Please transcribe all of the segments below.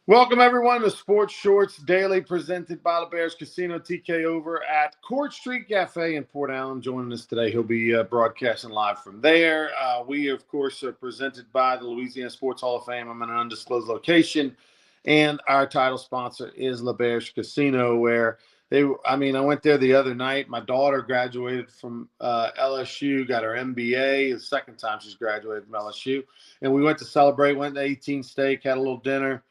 Welcome, everyone, to Sports Shorts Daily, presented by the Bears Casino TK over at Court Street Cafe in Port Allen. Joining us today, he'll be broadcasting live from there. We, of course, are presented by the Louisiana Sports Hall of Fame. I'm in an undisclosed location, and our title sponsor is the Bears Casino, where I went there the other night. My daughter graduated from LSU, got her MBA, the second time she's graduated from LSU, and we went to celebrate, went to 18 Steak, had a little dinner.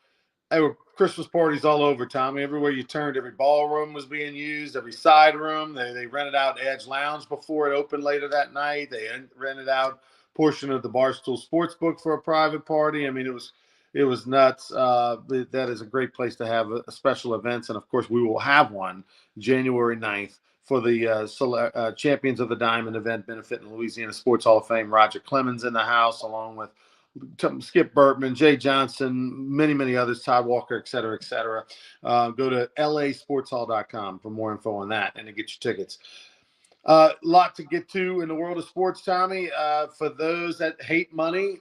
There were Christmas parties all over, Tommy. Everywhere you turned, every ballroom was being used, every side room. They rented out Edge Lounge before it opened later that night. They rented out a portion of the Barstool Sportsbook for a private party. I mean, it was nuts. That is a great place to have a special events, and of course, we will have one January 9th for the Champions of the Diamond event benefiting the Louisiana Sports Hall of Fame. Roger Clemens in the house, along with Skip Burtman, Jay Johnson, many, many others, Todd Walker, et cetera, et cetera. Go to lasportshall.com for more info on that and to get your tickets. A lot to get to in the world of sports, Tommy. For those that hate money,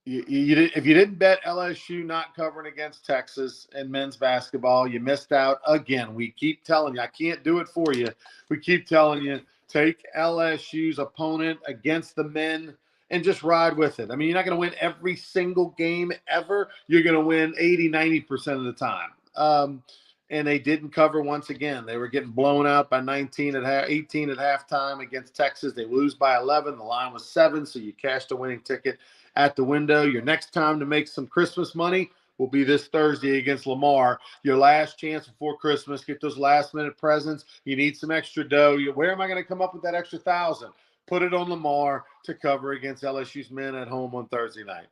if you didn't bet LSU not covering against Texas in men's basketball, you missed out again. We keep telling you, I can't do it for you. We keep telling you, take LSU's opponent against the men and just ride with it. I mean, you're not going to win every single game ever. You're going to win 80, 90% of the time. And they didn't cover once again. They were getting blown out by 18 at halftime against Texas. They lose by 11. The line was 7, so you cashed a winning ticket at the window. Your next time to make some Christmas money will be this Thursday against Lamar. Your last chance before Christmas. Get those last-minute presents. You need some extra dough. Where am I going to come up with that extra 1,000? Put it on Lamar to cover against LSU's men at home on Thursday night.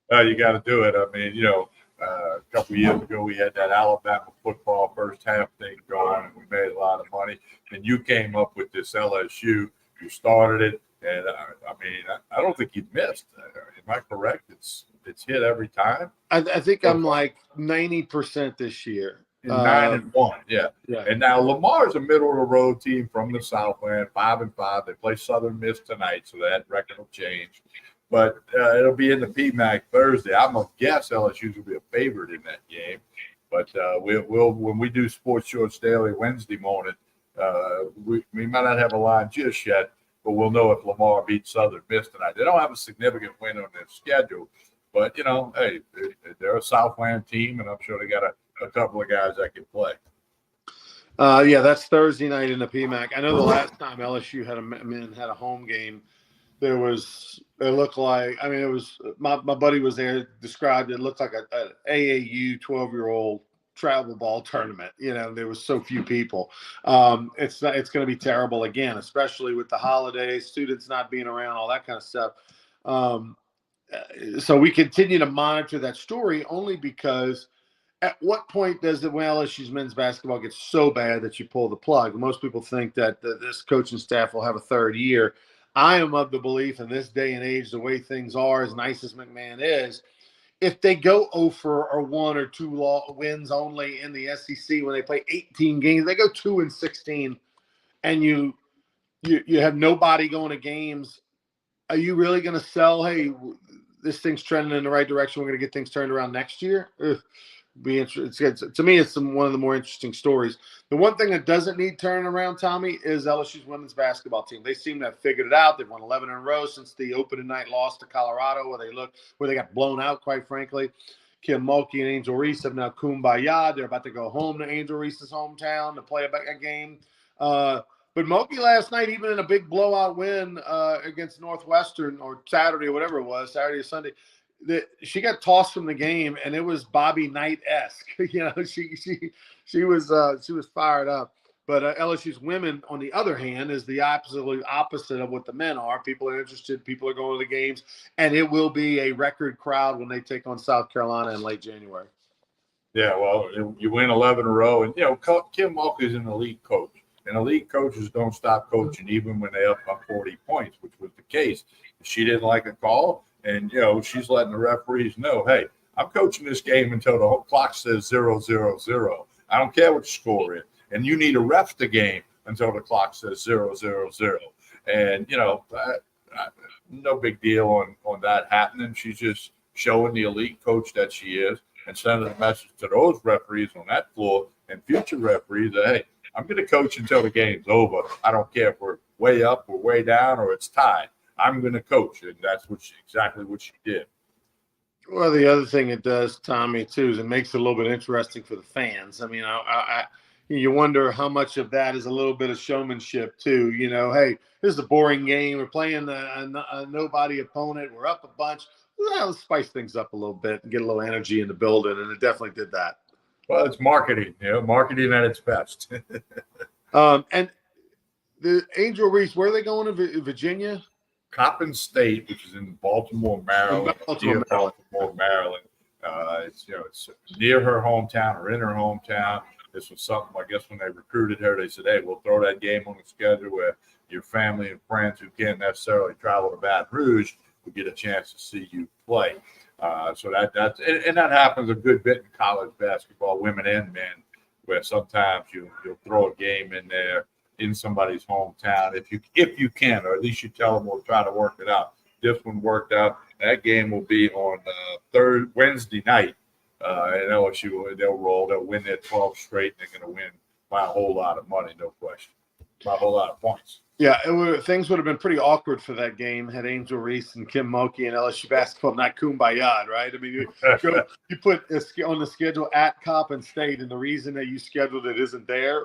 You got to do it. I mean, a couple of years ago, we had that Alabama football first half thing going, and we made a lot of money. And you came up with this LSU. You started it, and I don't think you missed. Am I correct? It's hit every time. I think I'm like 90% this year. 9-1, yeah. And now Lamar's a middle of the road team from the Southland, 5-5. They play Southern Miss tonight, so that record will change. But it'll be in the PMAC Thursday. I'm gonna guess LSU will be a favorite in that game. But we'll when we do Sports Shorts Daily Wednesday morning, we might not have a line just yet, but we'll know if Lamar beats Southern Miss tonight. They don't have a significant win on their schedule, but hey, they're a Southland team, and I'm sure they got a couple of guys that can play. Yeah, that's Thursday night in the PMAC. I know the last time LSU had a home game, it looked like, it was my buddy was there, described it looked like a AAU 12-year-old travel ball tournament. There was so few people. It's going to be terrible again, especially with the holidays, students not being around, all that kind of stuff. So we continue to monitor that story only because at what point does the LSU's men's basketball get so bad that you pull the plug? Most people think that this coaching staff will have a third year. I am of the belief in this day and age, the way things are, as nice as McMahon is, if they go 0 for 1 or 2 wins only in the SEC when they play 18 games, they go 2-16, and you have nobody going to games. Are you really going to sell, hey, this thing's trending in the right direction, we're going to get things turned around next year? Be interesting. To me, it's one of the more interesting stories. The one thing that doesn't need turning around, Tommy, is LSU's women's basketball team. They seem to have figured it out. They've won 11 in a row since the opening night loss to Colorado, where they got blown out, quite frankly. Kim Mulkey and Angel Reese have now kumbaya. They're about to go home to Angel Reese's hometown to play a game. But Mulkey last night, even in a big blowout win against Northwestern, or Saturday or whatever it was, Saturday or Sunday, she got tossed from the game, and it was Bobby Knight-esque. She was fired up. But LSU's women, on the other hand, is the absolute opposite of what the men are. People are interested. People are going to the games, and it will be a record crowd when they take on South Carolina in late January. Yeah, well, you win 11 in a row, and Kim Mulkey is an elite coach, and elite coaches don't stop coaching even when they up by 40 points, which was the case. She didn't like a call. And, she's letting the referees know, hey, I'm coaching this game until the clock says 0-0-0. I don't care what the score is. And you need to ref the game until the clock says 0-0-0. And, no big deal on that happening. She's showing the elite coach that she is, and sending a message to those referees on that floor and future referees that, hey, I'm going to coach until the game's over. I don't care if we're way up or way down or it's tied. I'm going to coach, and that's exactly what she did. Well, the other thing it does, Tommy, too, is it makes it a little bit interesting for the fans. I mean, you wonder how much of that is a little bit of showmanship, too. You know, hey, this is a boring game. We're playing a nobody opponent. We're up a bunch. Well, let's spice things up a little bit and get a little energy in the building, and it definitely did that. Well, it's marketing, marketing at its best. And the Angel Reese, where are they going to Virginia? Coppin State, which is in Baltimore, Maryland. Baltimore, Maryland. It's near her hometown or in her hometown. This was something, I guess, when they recruited her, they said, hey, we'll throw that game on the schedule where your family and friends who can't necessarily travel to Baton Rouge will get a chance to see you play. So that happens a good bit in college basketball, women and men, where sometimes you'll throw a game in there in somebody's hometown if you can, or at least you tell them we'll try to work it out. This one worked out. That game will be on Wednesday night. And LSU, they'll roll. They'll win their 12 straight, and they're going to win by a whole lot of money, no question, by a whole lot of points. Yeah, things would have been pretty awkward for that game had Angel Reese and Kim Mulkey and LSU basketball not kumbaya, right? I mean, you put on the schedule at Coppin State, and the reason that you scheduled it isn't there.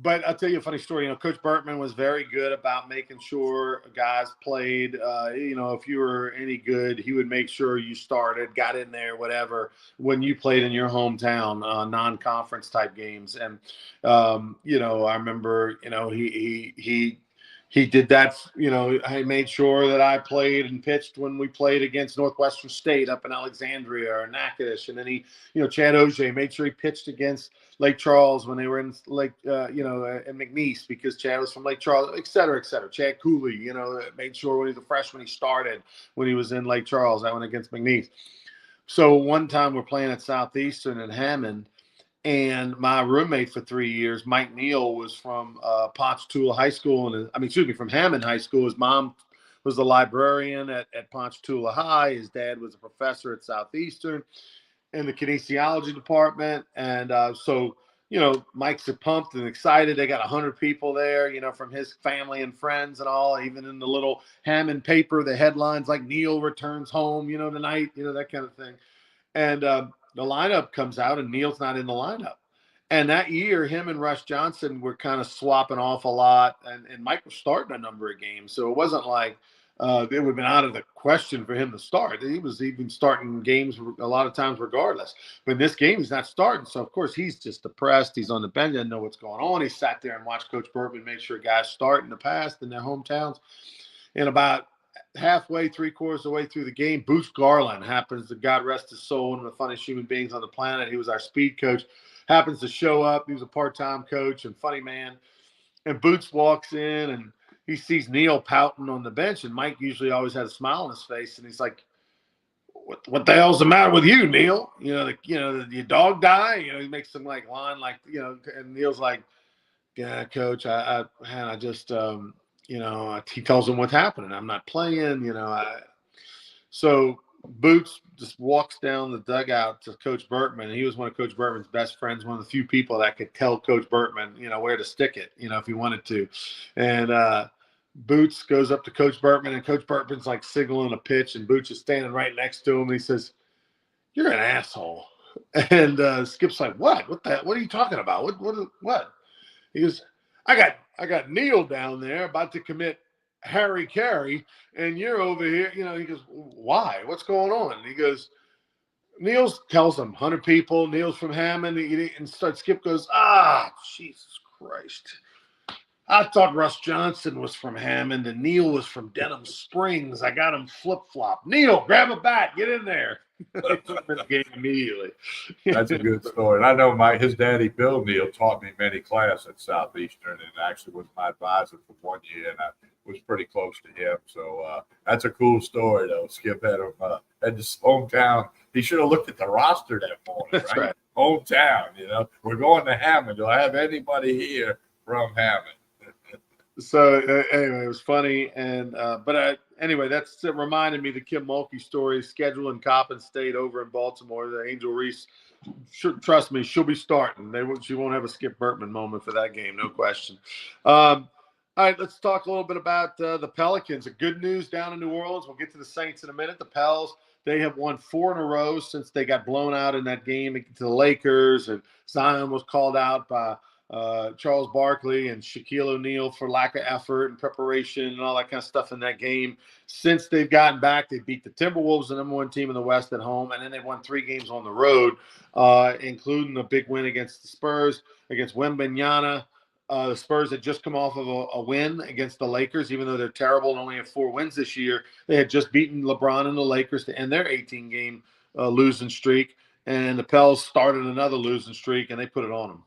But I'll tell you a funny story. You know, Coach Bertman was very good about making sure guys played. If you were any good, he would make sure you started, got in there, whatever, when you played in your hometown, non-conference type games. And, I remember, he did that. I made sure that I played and pitched when we played against Northwestern State up in Alexandria or Natchitoches. And then Chad Auger made sure he pitched against Lake Charles when they were in Lake, in McNeese, because Chad was from Lake Charles, et cetera, et cetera. Chad Cooley, made sure when he was a freshman, he started when he was in Lake Charles. I went against McNeese. So one time we're playing at Southeastern in Hammond, and my roommate for 3 years, Mike Neal, was from Ponchatoula High School, from Hammond High School. His mom was the librarian at Ponchatoula High. His dad was a professor at Southeastern in the kinesiology department. And so Mike's pumped and excited. They got 100 people there, from his family and friends and all. Even in the little Hammond paper, the headlines like Neal returns home, tonight, that kind of thing. And the lineup comes out, and Neal's not in the lineup. And that year, him and Russ Johnson were kind of swapping off a lot, and Mike was starting a number of games. So it wasn't like it would have been out of the question for him to start. He was even starting games a lot of times regardless. But in this game, he's not starting. So, of course, he's just depressed. He's on the bench, doesn't know what's going on. He sat there and watched Coach Bertman make sure guys start in the past in their hometowns. And about halfway, 3/4 of the way through the game, Boots Garland happens to, God rest his soul, one of the funniest human beings on the planet. He was our speed coach, happens to show up. He was a part-time coach and funny man. And Boots walks in, and he sees Neal pouting on the bench, and Mike usually always has a smile on his face, and he's like, what the hell's the matter with you, Neal? Your dog die? He makes some line and Neal's like, yeah, coach, I just he tells him what's happening. I'm not playing, So Boots just walks down the dugout to Coach Bertman. And he was one of Coach Bertman's best friends, one of the few people that could tell Coach Bertman, where to stick it, if he wanted to. And Boots goes up to Coach Bertman, and Coach Bertman's like signaling a pitch, and Boots is standing right next to him. And he says, "You're an asshole." And Skip's like, "What? What are you talking about? What?" He goes, I got Neal down there about to commit Harry Carey, and you're over here. He goes, why? What's going on? And he goes, Neal tells him 100 people. Neal's from Hammond, and Skip goes, Jesus Christ. I thought Russ Johnson was from Hammond, and Neal was from Denham Springs. I got him flip-flop. Neal, grab a bat. Get in there. He took him in the game immediately. That's a good story. And I know his daddy, Bill Neal, taught me many classes at Southeastern, and actually was my advisor for 1 year, and I was pretty close to him. So that's a cool story, though. Skip had him at his hometown. He should have looked at the roster that morning, That's right? Hometown, we're going to Hammond. Do I have anybody here from Hammond? So anyway, it was funny, and but anyway, that's reminded me the Kim Mulkey story, schedule in Coppin State over in Baltimore. The Angel Reese, trust me, she'll be starting. She won't have a Skip Bertman moment for that game, no question. All right, let's talk a little bit about the Pelicans. Good news down in New Orleans. We'll get to the Saints in a minute. The Pels, they have won 4 in a row since they got blown out in that game to the Lakers, and Zion was called out by Charles Barkley and Shaquille O'Neal for lack of effort and preparation and all that kind of stuff in that game. Since they've gotten back, they beat the Timberwolves, the number 1 team in the West, at home, and then they won 3 games on the road, including a big win against the Spurs, against Wembanyama. The Spurs had just come off of a win against the Lakers, even though they're terrible and only have 4 wins this year. They had just beaten LeBron and the Lakers to end their 18-game losing streak, and the Pels started another losing streak, and they put it on them.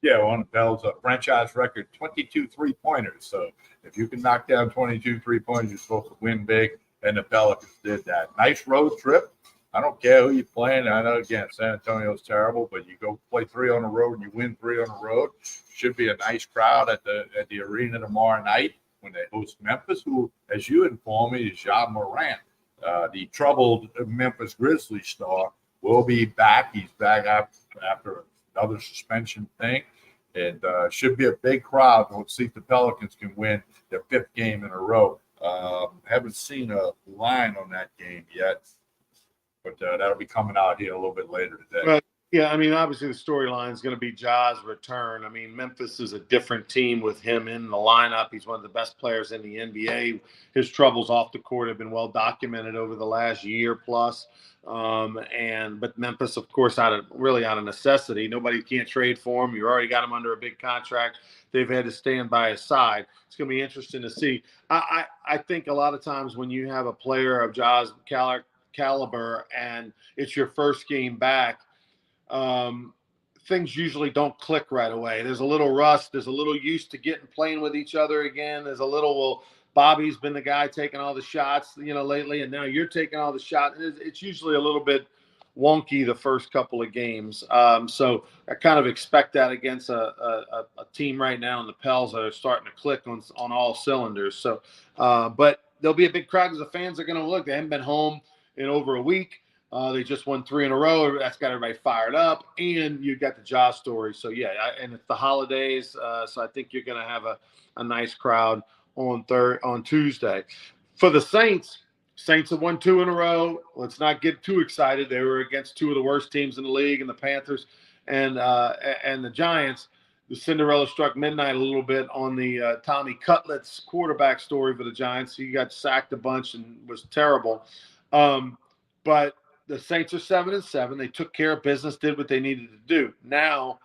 Yeah, on the Pels, a franchise record, 22 3-pointers. So if you can knock down 22 3-pointers, you're supposed to win big, and the Pelicans did that. Nice road trip. I don't care who you're playing. I know, again, San Antonio's terrible, but you go play 3 on the road and you win 3 on the road. Should be a nice crowd at the arena tomorrow night when they host Memphis, who, as you informed me, is Ja Morant, the troubled Memphis Grizzlies star, will be back. He's back after another suspension thing, and should be a big crowd. We'll see if the Pelicans can win their 5th game in a row. Haven't seen a line on that game yet, but that'll be coming out here a little bit later today. Right. Yeah, I mean, obviously the storyline is going to be Ja's return. I mean, Memphis is a different team with him in the lineup. He's one of the best players in the NBA. His troubles off the court have been well documented over the last year plus. But Memphis, of course, out of necessity. Nobody can't trade for him. You already got him under a big contract. They've had to stand by his side. It's going to be interesting to see. I think a lot of times when you have a player of Ja's caliber and it's your first game back, things usually don't click right away. There's a little rust. There's a little used to playing with each other again. There's a little, well, Bobby's been the guy taking all the shots, lately, and now you're taking all the shots. It's usually a little bit wonky the first couple of games. So I kind of expect that against a team right now in the Pels that are starting to click on all cylinders. So, but there'll be a big crowd because the fans are going to look. They haven't been home in over a week. They just won 3 in a row. That's got everybody fired up. And you got the Ja story. So, yeah, and it's the holidays. So I think you're going to have a nice crowd on Tuesday. For the Saints have won 2 in a row. Let's not get too excited. They were against 2 of the worst teams in the league, and the Panthers and the Giants. The Cinderella struck midnight a little bit on the Tommy Cutlets quarterback story for the Giants. He got sacked a bunch and was terrible. But the Saints are 7-7. They took care of business, did what they needed to do. Now,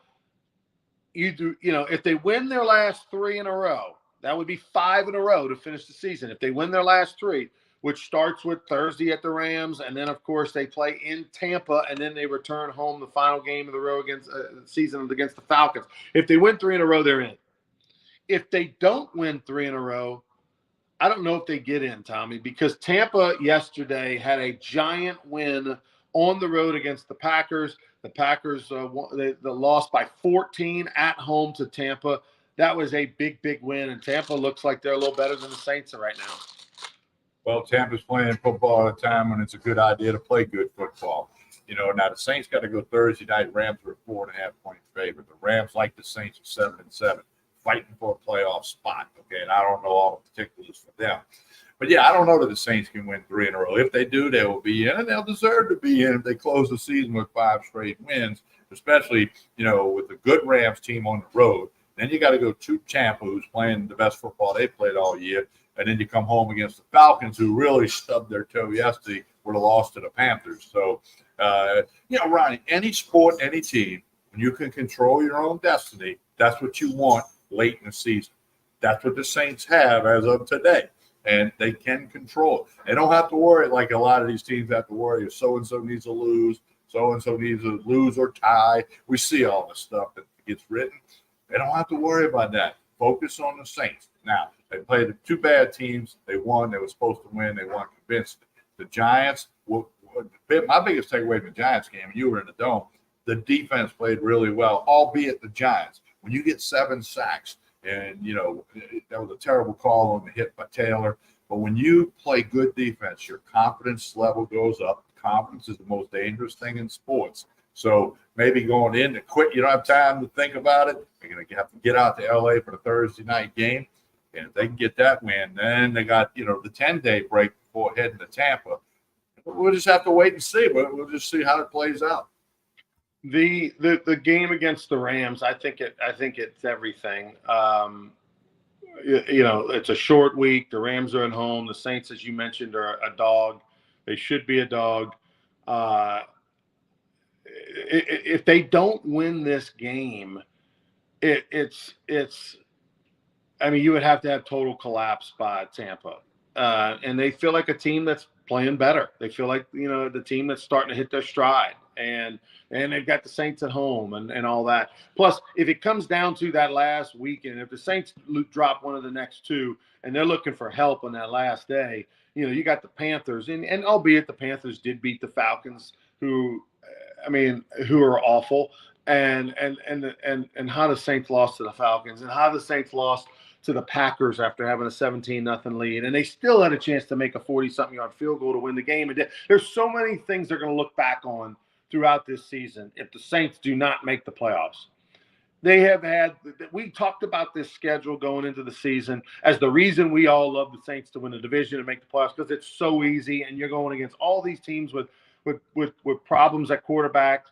if they win their last 3 in a row, that would be 5 in a row to finish the season. If they win their last 3, which starts with Thursday at the Rams, and then, of course, they play in Tampa, and then they return home the final game of the row against the season against the Falcons. If they win 3 in a row, they're in. If they don't win 3 in a row, I don't know if they get in, Tommy, because Tampa yesterday had a giant win on the road against the Packers. The Packers they lost by 14 at home to Tampa. That was a big, big win, and Tampa looks like they're a little better than the Saints are right now. Well, Tampa's playing football at a time when it's a good idea to play good football. Now the Saints got to go Thursday night. Rams are a 4.5-point favorite. The Rams, like the Saints, are 7-7. Fighting for a playoff spot, okay? And I don't know all the particulars for them. But, yeah, I don't know that the Saints can win 3 in a row. If they do, they will be in, and they'll deserve to be in if they close the season with 5 straight wins, especially, with a good Rams team on the road. Then you got to go to Tampa, who's playing the best football they played all year, and then you come home against the Falcons, who really stubbed their toe yesterday with a loss to the Panthers. So, Ronnie, any sport, any team, when you can control your own destiny, that's what you want late in the season. That's what the Saints have as of today, and they can control it. They don't have to worry like a lot of these teams have to worry if so-and-so needs to lose, so-and-so needs to lose or tie. We see all the stuff that gets written. They don't have to worry about that. Focus on the Saints. Now, they played the 2 bad teams. They won. They were supposed to win. They won convincingly. The Giants, my biggest takeaway from the Giants game, and you were in the Dome, the defense played really well, albeit the Giants. When you get 7 sacks, and, that was a terrible call on the hit by Taylor, But when you play good defense, your confidence level goes up. Confidence is the most dangerous thing in sports. So maybe going in to quit, you don't have time to think about it. You're going to have to get out to LA for the Thursday night game. And if they can get that win, then they got, the 10-day break before heading to Tampa. We'll just have to wait and see. We'll just see how it plays out. The game against the Rams, I think it's everything. It's a short week. The Rams are at home. The Saints, as you mentioned, are a dog. They should be a dog. If they don't win this game, it's. I mean, you would have to have total collapse by Tampa, and they feel like a team that's playing better. They feel like the team that's starting to hit their stride, and they've got the Saints at home and all that. Plus, if it comes down to that last weekend, if the Saints drop one of the next two, and they're looking for help on that last day, you got the Panthers, and albeit the Panthers did beat the Falcons, who are awful, and how the Saints lost to the Falcons, and how the Saints lost to the Packers after having a 17-0 lead, and they still had a chance to make a 40-something yard field goal to win the game. And there's so many things they're going to look back on throughout this season if the Saints do not make the playoffs. We talked about this schedule going into the season as the reason we all love the Saints to win the division and make the playoffs, because it's so easy, and you're going against all these teams with problems at quarterback,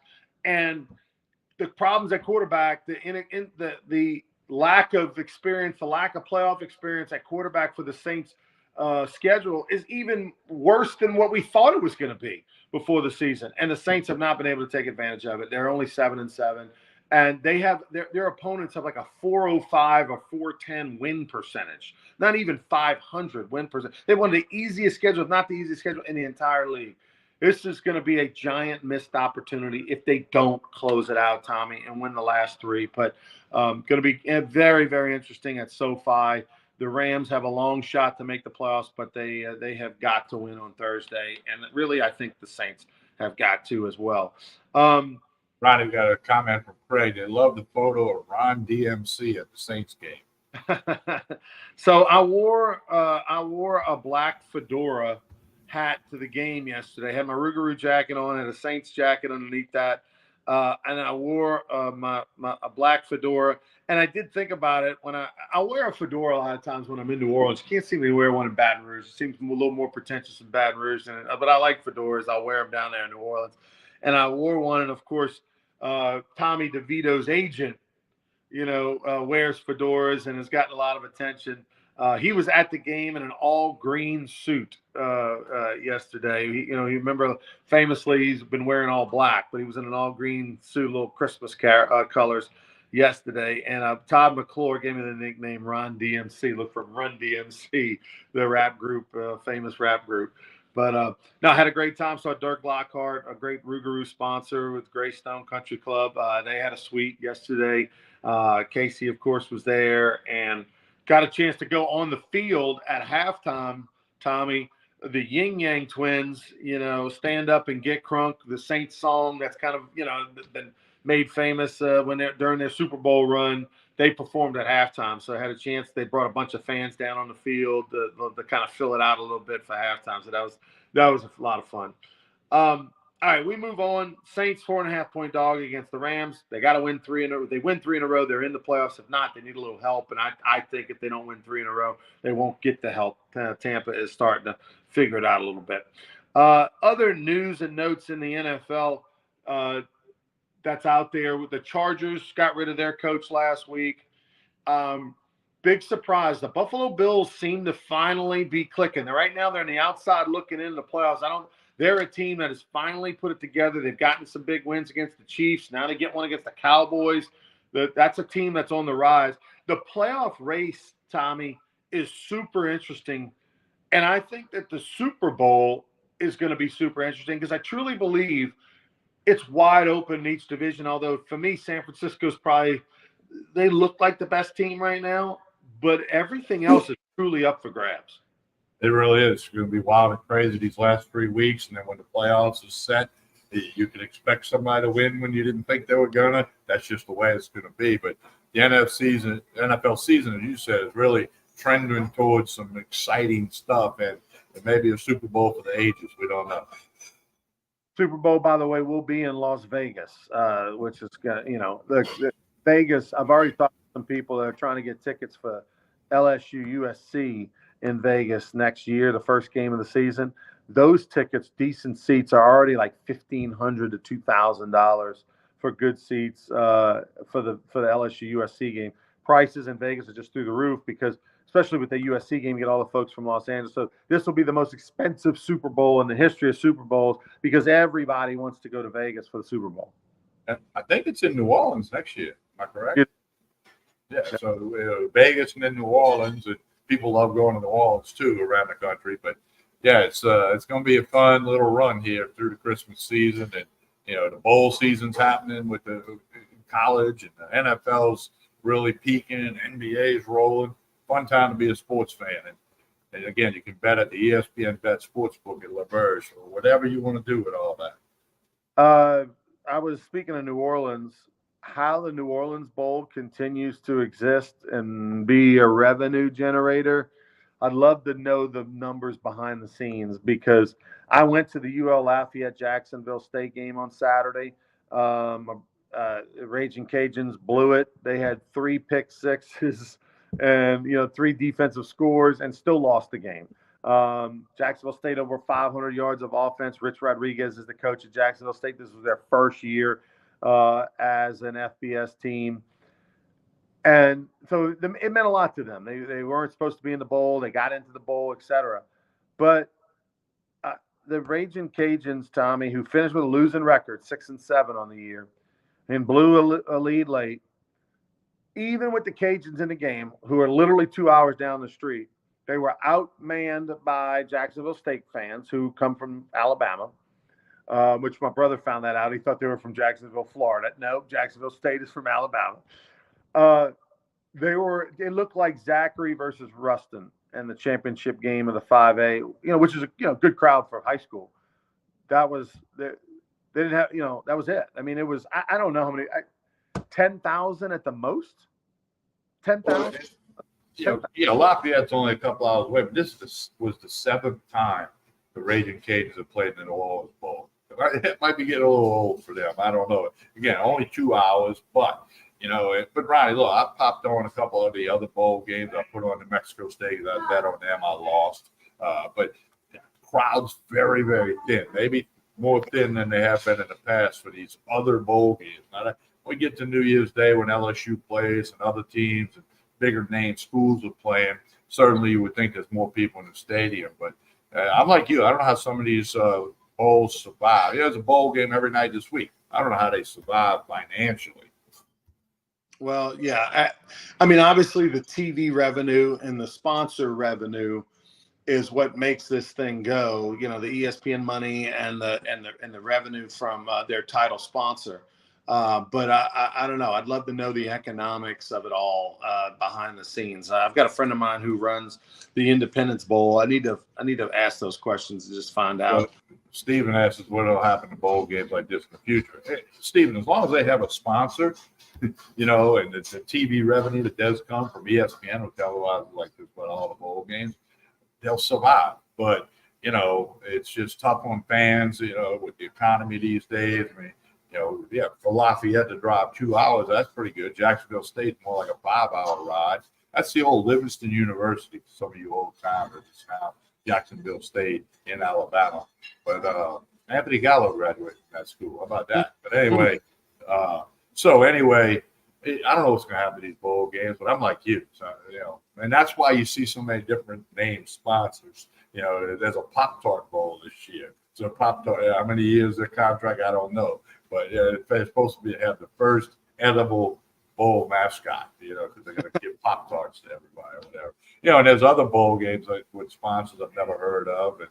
and the problems at quarterback, the lack of experience, the lack of playoff experience at quarterback for the Saints schedule is even worse than what we thought it was going to be before the season. And the Saints have not been able to take advantage of it. They're only 7-7, and they have their opponents have like a 405 or 410 win percentage, not even 500 win percent. They won the easiest schedule, if not the easiest schedule in the entire league. This is going to be a giant missed opportunity if they don't close it out, Tommy, and win the last three. But going to be very, very interesting at SoFi. The Rams have a long shot to make the playoffs, but they have got to win on Thursday. And really, I think the Saints have got to as well. Ronnie, we got a comment from Craig. They love the photo of Ron DMC at the Saints game. So I wore a black fedora hat to the game yesterday. I had my Rougarou jacket on, and a Saints jacket underneath that, and I wore a black fedora. And I did think about it when I wear a fedora a lot of times when I'm in New Orleans. You can't see me wear one in Baton Rouge. It seems a little more pretentious in Baton Rouge, but I like fedoras. I'll wear them down there in New Orleans. And I wore one, and of course, Tommy DeVito's agent, wears fedoras and has gotten a lot of attention. He was at the game in an all-green suit yesterday. You remember famously he's been wearing all black, but he was in an all-green suit, little Christmas colors yesterday. And Todd McClure gave me the nickname Ron DMC. Look from Run DMC, the rap group, famous rap group. But no, I had a great time. Saw Dirk Lockhart, a great Rougarou sponsor with Greystone Country Club. They had a suite yesterday. Casey, of course, was there, and got a chance to go on the field at halftime, Tommy. The Yin Yang Twins, Stand Up and Get Crunk, the Saints song that's kind of, been made famous during their Super Bowl run. They performed at halftime, so I had a chance. They brought a bunch of fans down on the field to kind of fill it out a little bit for halftime. So that was a lot of fun. All right, we move on. Saints 4.5-point dog against the Rams. They got to win 3 in a row. They win 3 in a row, they're in the playoffs. If not, they need a little help. And I think if they don't win 3 in a row, they won't get the help. Tampa is starting to figure it out a little bit. Other news and notes in the NFL that's out there. The Chargers got rid of their coach last week. Big surprise. The Buffalo Bills seem to finally be clicking. Right now, they're on the outside looking into the playoffs. They're a team that has finally put it together. They've gotten some big wins against the Chiefs. Now they get one against the Cowboys. That's a team that's on the rise. The playoff race, Tommy, is super interesting. And I think that the Super Bowl is going to be super interesting because I truly believe it's wide open in each division. Although for me, San Francisco's they look like the best team right now, but everything else is truly up for grabs. It really is. It's going to be wild and crazy these last 3 weeks. And then when the playoffs is set, you can expect somebody to win when you didn't think they were going to. That's just the way it's going to be. But the NFL season, as you said, is really trending towards some exciting stuff, and maybe a Super Bowl for the ages. We don't know. Super Bowl, by the way, will be in Las Vegas, which is gonna, the Vegas. I've already talked to some people that are trying to get tickets for LSU USC in Vegas next year, the first game of the season. Those tickets, decent seats, are already like $1,500 to $2,000 for good seats for the LSU USC game. Prices in Vegas are just through the roof because, especially with the USC game, you get all the folks from Los Angeles. So this will be the most expensive Super Bowl in the history of Super Bowls because everybody wants to go to Vegas for the Super Bowl. And I think it's in New Orleans next year. Am I correct? Yeah. So Vegas and then New Orleans, and people love going to New Orleans too around the country. But yeah, it's going to be a fun little run here through the Christmas season, and the bowl season's happening with the college, and the NFL's really peaking, NBA's rolling. Fun time to be a sports fan. And again, you can bet at the ESPN Bet Sportsbook at LaBerge or whatever you want to do with all that. I was speaking of New Orleans, how the New Orleans Bowl continues to exist and be a revenue generator. I'd love to know the numbers behind the scenes because I went to the UL Lafayette Jacksonville State game on Saturday. Raging Cajuns blew it. They had 3 pick sixes and 3 defensive scores and still lost the game. Jacksonville State over 500 yards of offense. Rich Rodriguez is the coach of Jacksonville State. This was their first year as an FBS team. And so it meant a lot to them. They weren't supposed to be in the bowl. They got into the bowl, etc. But the Raging Cajuns, Tommy, who finished with a losing record, 6-7 on the year, and blew a lead late, even with the Cajuns in the game, who are literally 2 hours down the street, they were outmanned by Jacksonville State fans who come from Alabama, which my brother found that out. He thought they were from Jacksonville, Florida. No, Jacksonville State is from Alabama. It looked like Zachary versus Ruston in the championship game of the 5A, which is a good crowd for high school. That was they didn't have, that was it. I mean, it was I don't know how many, 10,000 at the most. 10,000. Lafayette's only a couple hours away, but this was the 7th time the Raging Cajuns have played in the New Orleans Bowl. It might be getting a little old for them. I don't know. Again, only 2 hours, but but Ronnie, look, I popped on a couple of the other bowl games. I put on the Mexico State. I bet on them. I lost. But crowd's very, very thin. Maybe more thin than they have been in the past for these other bowl games. Now, we get to New Year's Day when LSU plays and other teams and bigger name schools are playing. Certainly, you would think there's more people in the stadium. But I'm like you. I don't know how some of these bowls survive. There's a bowl game every night this week. I don't know how they survive financially. Well, yeah. I mean, obviously the TV revenue and the sponsor revenue is what makes this thing go. The ESPN money and the revenue from their title sponsor. But I don't know. I'd love to know the economics of it all behind the scenes. I've got a friend of mine who runs the Independence Bowl. I need to ask those questions and just find out. Well, Stephen asks what will happen to bowl games like this in the future. Hey, Stephen, as long as they have a sponsor, and it's the TV revenue that does come from ESPN who televise like this about all the bowl games, they'll survive. But it's just tough on fans. With the economy these days. I mean, for Lafayette to drive 2 hours, that's pretty good. Jacksonville State's more like a 5-hour ride. That's the old Livingston University. Some of you old timers, it's now Jacksonville State in Alabama. But Anthony Gallo graduated from that school. How about that? But anyway, I don't know what's going to happen to these bowl games, but I'm like you. So, and that's why you see so many different name sponsors. There's a Pop-Tart Bowl this year. So Pop-Tart, how many years their contract, I don't know. But they're supposed to have the first edible bowl mascot, because they're going to give Pop-Tarts to everybody or whatever. And there's other bowl games like with sponsors I've never heard of. And,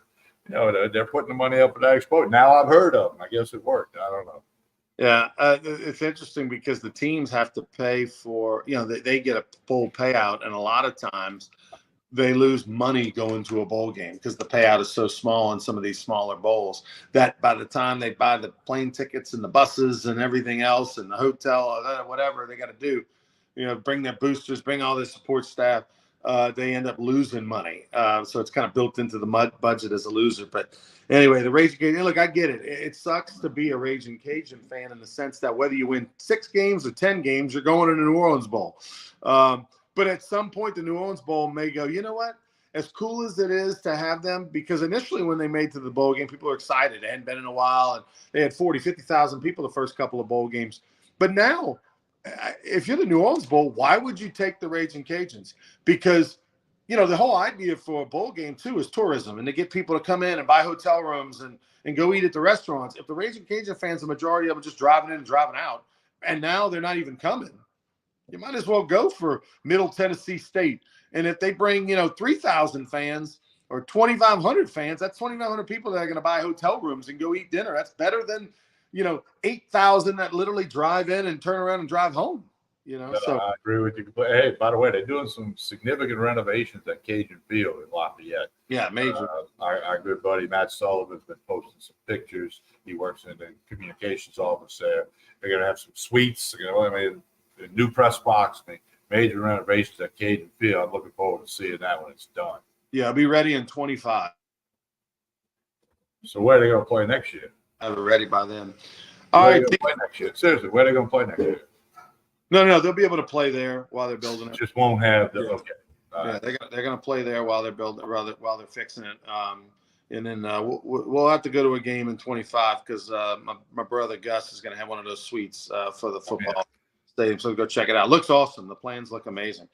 they're putting the money up for that exposure. Now I've heard of them. I guess it worked. I don't know. Yeah, it's interesting because the teams have to pay for, they get a full payout. And a lot of times they lose money going to a bowl game because the payout is so small in some of these smaller bowls that by the time they buy the plane tickets and the buses and everything else and the hotel or whatever they got to do, bring their boosters, bring all their support staff, they end up losing money. So it's kind of built into the budget as a loser. But anyway, the Raging Cajun, look, I get it. It sucks to be a Raging Cajun fan in the sense that whether you win 6 games or 10 games, you're going to the New Orleans Bowl. But at some point, the New Orleans Bowl may go, you know what? As cool as it is to have them, because initially when they made to the bowl game, people were excited. They hadn't been in a while, and they had 40, 50,000 people the first couple of bowl games. But now, if you're the New Orleans Bowl, why would you take the Raging Cajuns? Because, the whole idea for a bowl game, too, is tourism and to get people to come in and buy hotel rooms and go eat at the restaurants. If the Raging Cajun fans, the majority of them just driving in and driving out, and now they're not even coming, you might as well go for Middle Tennessee State. And if they bring, 3,000 fans or 2,500 fans, that's 2,500 people that are going to buy hotel rooms and go eat dinner. That's better than, 8,000 that literally drive in and turn around and drive home. So I agree with you. Hey, by the way, they're doing some significant renovations at Cajun Field in Lafayette. Yeah, major. Our good buddy Matt Sullivan's been posting some pictures. He works in the communications office there. They're going to have some suites. A new press box. Major renovations at Cajun Field. I'm looking forward to seeing that when it's done. Yeah, I'll be ready in 25. So where are they going to play next year? I'll be ready by then. All right. Play next year? Seriously, where are they going to play next year? No, they'll be able to play there while they're building it. Just won't have the okay. Yeah, they're going to play there while they're building, while they're fixing it. And then we'll have to go to a game in 25 because my brother Gus is going to have one of those suites for the football stadium. So go check it out. Looks awesome. The plans look amazing.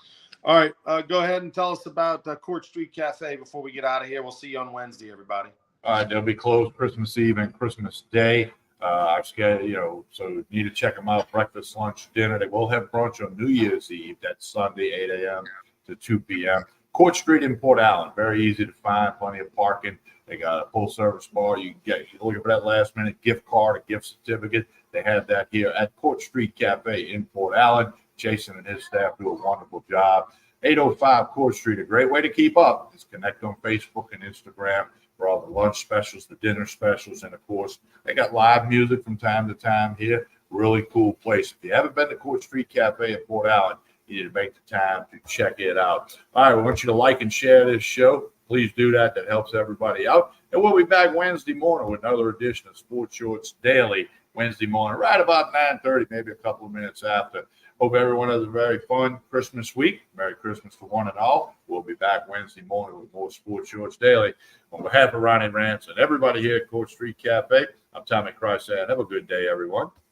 All right, go ahead and tell us about Court Street Cafe before we get out of here. We'll see you on Wednesday, everybody. All right, they'll be closed Christmas Eve and Christmas Day. I've scheduled, so you need to check them out. Breakfast, lunch, dinner. They will have brunch on New Year's Eve. That's Sunday, 8 a.m. to 2 p.m. Court Street in Port Allen. Very easy to find. Plenty of parking. They got a full-service bar. You're looking for that last-minute gift card, a gift certificate. They have that here at Court Street Cafe in Port Allen. Jason and his staff do a wonderful job. 805 Court Street, a great way to keep up is connect on Facebook and Instagram for all the lunch specials, the dinner specials, and, of course, they got live music from time to time here. Really cool place. If you haven't been to Court Street Cafe in Port Allen, you need to make the time to check it out. All right, we want you to like and share this show. Please do that. That helps everybody out. And we'll be back Wednesday morning with another edition of Sports Shorts Daily, Wednesday morning, right about 9:30, maybe a couple of minutes after. Hope everyone has a very fun Christmas week. Merry Christmas to one and all. We'll be back Wednesday morning with more Sports Shorts Daily. On behalf of Ronnie Rance and everybody here at Court Street Cafe, I'm Tommy Chrysant. Have a good day, everyone.